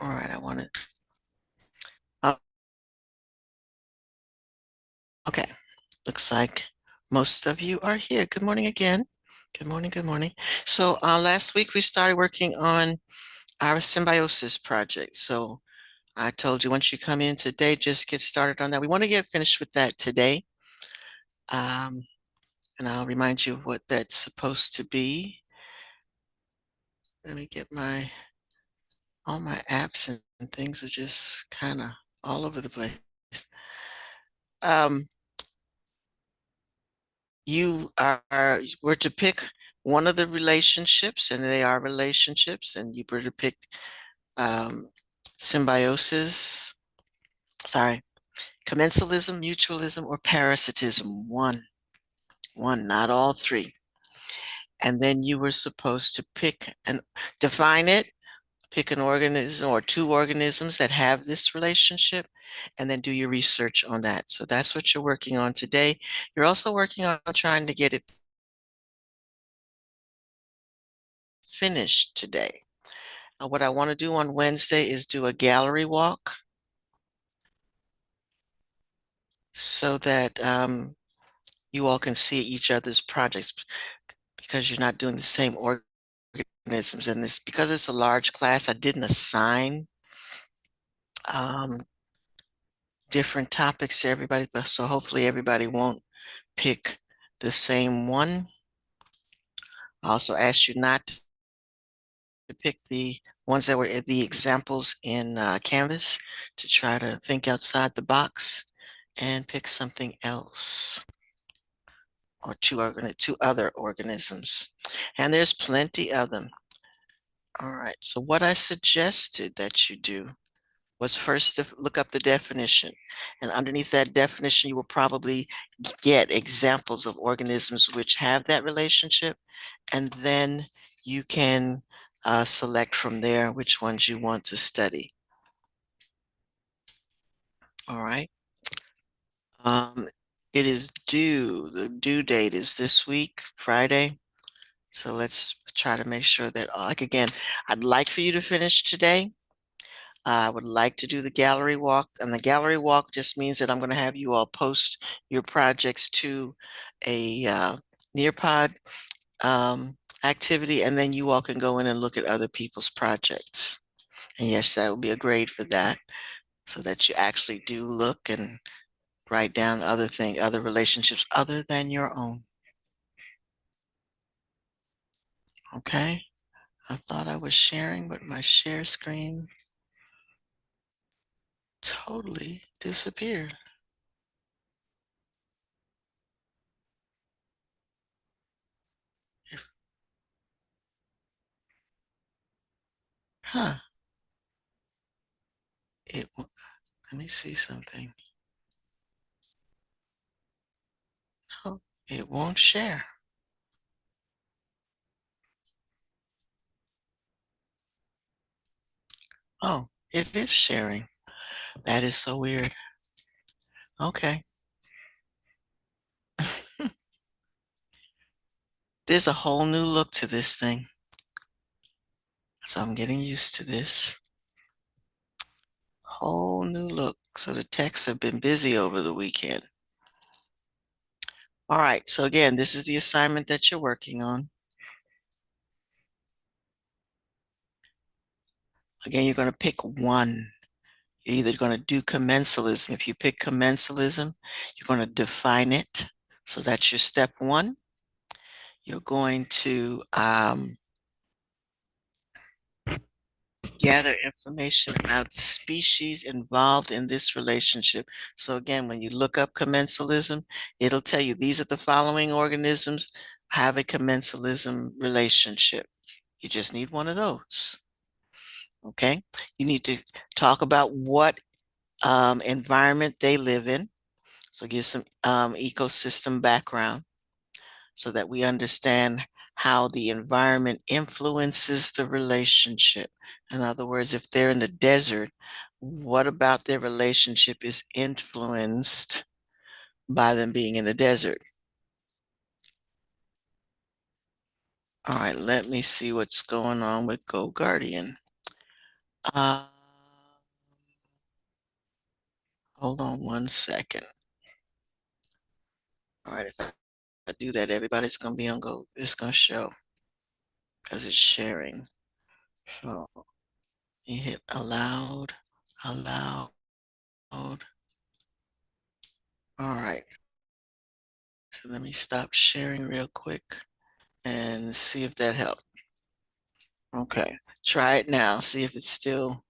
All right, I want to. Oh, okay. Looks like most of you are here. Good morning again. Good morning. Good morning. So last week we started working on our symbiosis project. So I told you once you come in today, just get started on that. We want to get finished with that today. Um, and I'll remind you of what that's supposed to be. Let me get all my apps and things are just kind of all over the place. Um, you were to pick one of the relationships, and they are relationships, and you were to pick um, symbiosis, sorry, commensalism, mutualism, or parasitism. One, not all three. And then you were supposed to pick and define it, pick an organism or two organisms that have this relationship, and then do your research on that. So that's what you're working on today. You're also working on trying to get it finished today. What I want to do on Wednesday is do a gallery walk so that you all can see each other's projects because you're not doing the same organisms in this. Because it's a large class, I didn't assign um, different topics to everybody, but so hopefully everybody won't pick the same one. I also asked you not to pick the ones that were the examples in Canvas, to try to think outside the box and pick something else, or two other organisms. And there's plenty of them. All right, so what I suggested that you do was first to look up the definition. And underneath that definition, you will probably get examples of organisms which have that relationship. And then you can select from there which ones you want to study. All right. Um, it is due, the due date is this week, Friday. So let's try to make sure that, like, again, I'd like for you to finish today. I would like to do the gallery walk, and the gallery walk just means that I'm going to have you all post your projects to a Nearpod activity, and then you all can go in and look at other people's projects. And yes, that will be a grade for that, so that you actually do look and write down other relationships other than your own. Okay. I thought I was sharing, but my share screen totally disappeared. If, huh, let me see something. No, it won't share. Oh, it is sharing. That is so weird. Okay. There's a whole new look to this thing. So I'm getting used to this. Whole new look. So the techs have been busy over the weekend. All right. So again, this is the assignment that you're working on. Again, you're going to pick one. You're either going to do commensalism. If you pick commensalism, you're going to define it. So that's your step one. You're going to gather information about species involved in this relationship. So again, when you look up commensalism, it'll tell you these are the following organisms have a commensalism relationship. You just need one of those. Okay. You need to talk about what environment they live in. So give some ecosystem background so that we understand how the environment influences the relationship. In other words, if they're in the desert, what about their relationship is influenced by them being in the desert? All right, let me see what's going on with GoGuardian. Hold on 1 second. All right, if I do that, everybody's gonna be on go. It's gonna show because it's sharing. So you hit allowed, allowed. All right. So let me stop sharing real quick and see if that helped. Okay. Try it now. See if it's still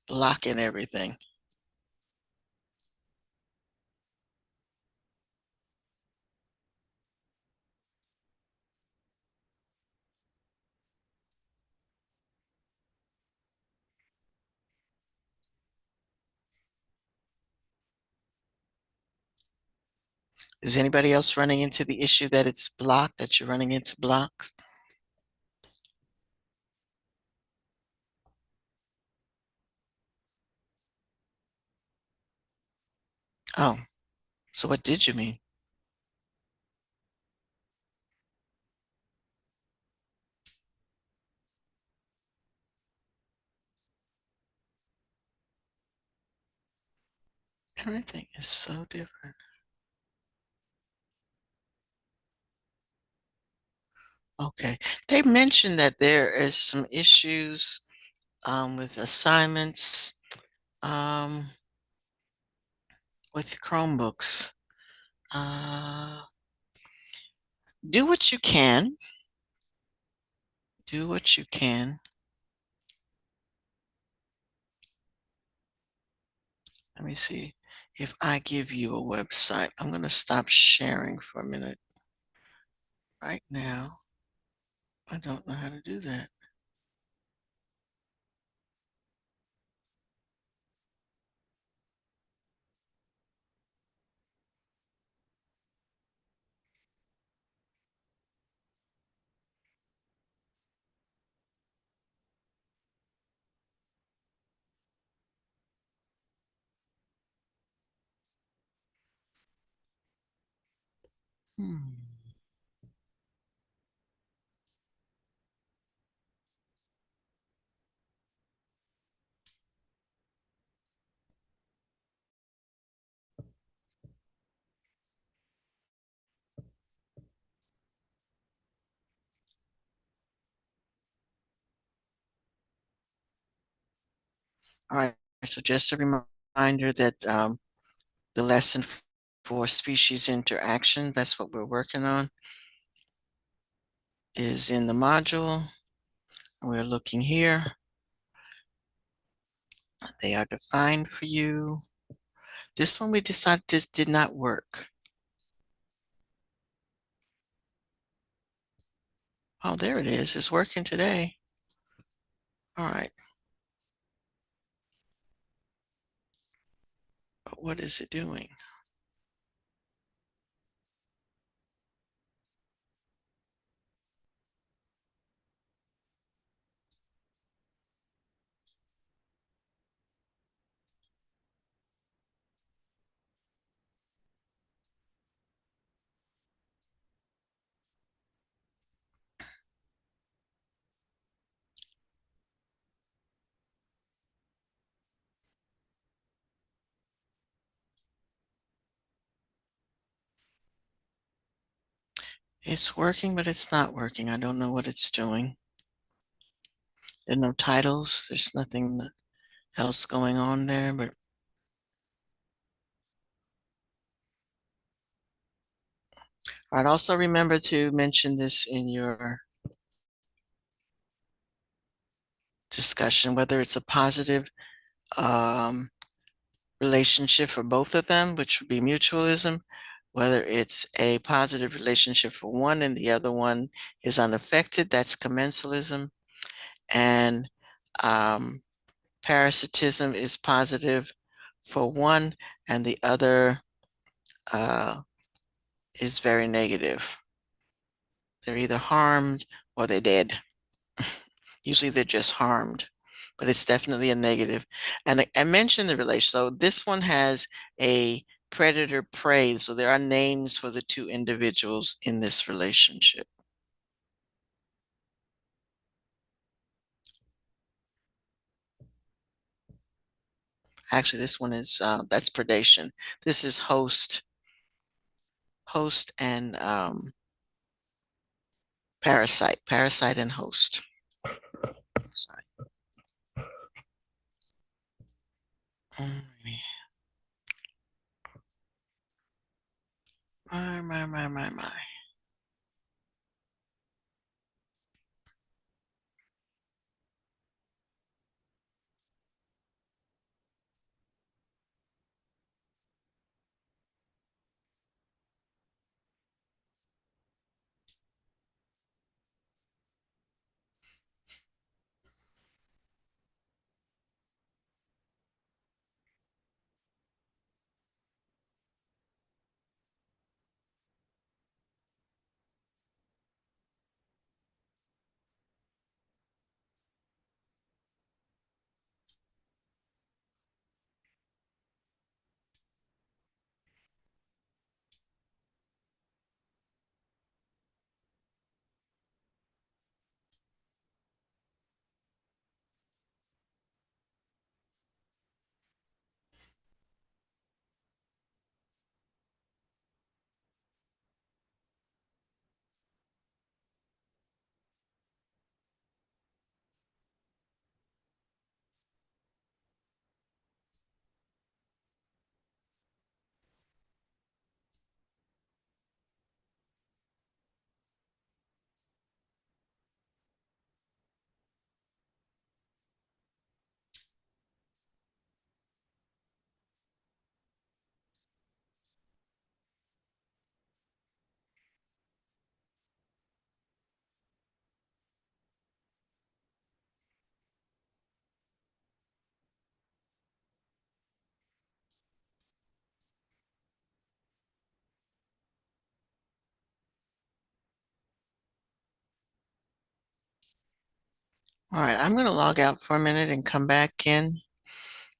blocking everything. Is anybody else running into the issue that it's blocked, that you're running into blocks? Oh, so what did you mean? Everything is so different. Okay. They mentioned that there is some issues with assignments um, with Chromebooks. Uh, do what you can. Do what you can. Let me see. If I give you a website, I'm going to stop sharing for a minute right now. I don't know how to do that. Hmm. All right. So just a reminder that the lesson for species interaction, that's what we're working on, is in the module. We're looking here. They are defined for you. This one we decided this did not work. Oh, there it is. It's working today. All right. But what is it doing? It's working, but it's not working. I don't know what it's doing. There are no titles. There's nothing else going on there, but all right, also remember to mention this in your discussion, whether it's a positive um, relationship for both of them, which would be mutualism, whether it's a positive relationship for one and the other one is unaffected, that's commensalism, and um, parasitism is positive for one and the other uh, is very negative. They're either harmed or they're dead. Usually they're just harmed, but it's definitely a negative. And I mentioned the relation. So this one has a predator prey. So there are names for the two individuals in this relationship. Actually, this one is that's predation. This is host and parasite and host. Sorry. Alrighty. My. All right, I'm gonna log out for a minute and come back in.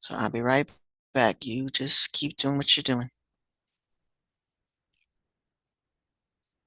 So I'll be right back. You just keep doing what you're doing.